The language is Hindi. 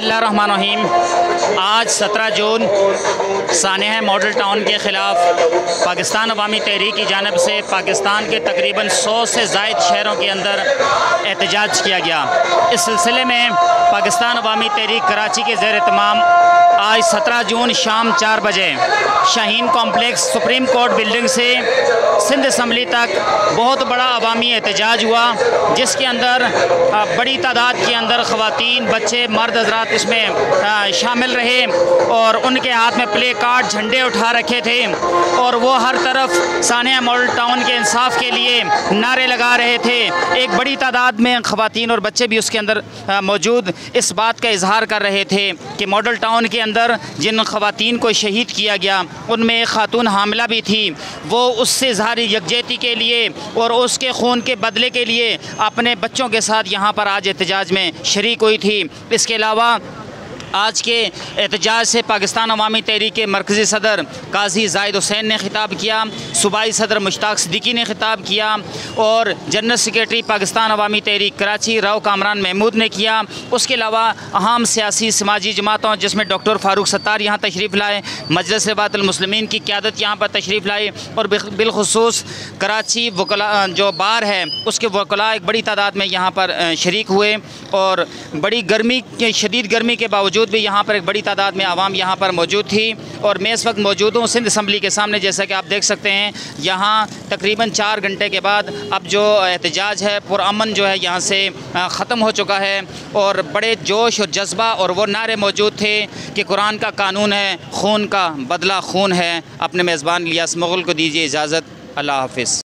बिस्मिल्लाहिर्रहमानिर्रहीम। आज 17 जून सानेह मॉडल टाउन के ख़िलाफ़ पाकिस्तान अवामी तहरीक की जानिब से पाकिस्तान के तकरीबन 100 से ज़ायद शहरों के अंदर एहतजाज किया गया। इस सिलसिले में पाकिस्तान अवामी तहरीक कराची के ज़ेर एहतमाम आज 17 जून शाम 4 बजे Shaheen complex supreme court building से सिंध असम्बली तक बहुत बड़ा अवामी एहतजाज हुआ, जिसके अंदर बड़ी तादाद के अंदर ख़वातीन, बच्चे, मर्द हज़रात इसमें शामिल रहे और उनके हाथ में प्ले कार्ड, झंडे उठा रखे थे और वो हर तरफ सानिया मॉडल टाउन के इंसाफ के लिए नारे लगा रहे थे। एक बड़ी तादाद में ख़वातीन और बच्चे भी उसके अंदर मौजूद इस बात का इजहार कर रहे थे कि मॉडल टाउन के अंदर जिन ख़वातीन को शहीद किया गया उनमें एक खातून हामिला भी थी, वो उससे इजहारी यकजहती के लिए और उसके खून के बदले के लिए अपने बच्चों के साथ यहाँ पर आज एहतजाज में शरीक हुई थी। इसके अलावा आज के एहतजाज से पाकिस्तान अवामी तहरीक के मरकज़ी सदर काजी जाहिद हुसैन ने ख़िताब किया, सूबाई सदर मुश्ताक सिद्दीकी ने ख़िताब किया और जनरल सेक्रेटरी पाकिस्तान अवामी तहरीक कराची राव कामरान महमूद ने किया। उसके अलावा अहम सियासी समाजी जमातों जिसमें डॉक्टर फ़ारूक सत्तार यहाँ तशरीफ़ लाए, मजलिस रहबातुल मुस्लिमीन की क़यादत यहाँ पर तशरीफ़ लाई और बिलखुसूस कराची वकला जो बार है उसके वकला एक बड़ी तादाद में यहाँ पर शरीक हुए और बड़ी गर्मी, शदीद गर्मी के बावजूद भी यहाँ पर एक बड़ी तादाद में आवाम यहाँ पर मौजूद थी। और मैं इस वक्त मौजूद हूँ सिंध असम्बली के सामने, जैसा कि आप देख सकते हैं यहाँ तकरीबन 4 घंटे के बाद अब जो एहतजाज है पुरअमन जो है यहाँ से ख़त्म हो चुका है और बड़े जोश और जज्बा और वो नारे मौजूद थे कि कुरान का कानून है, खून का बदला खून है। अपने मेज़बान इलियास मुग़ल को दीजिए इजाज़त। अल्लाह हाफ़िज़।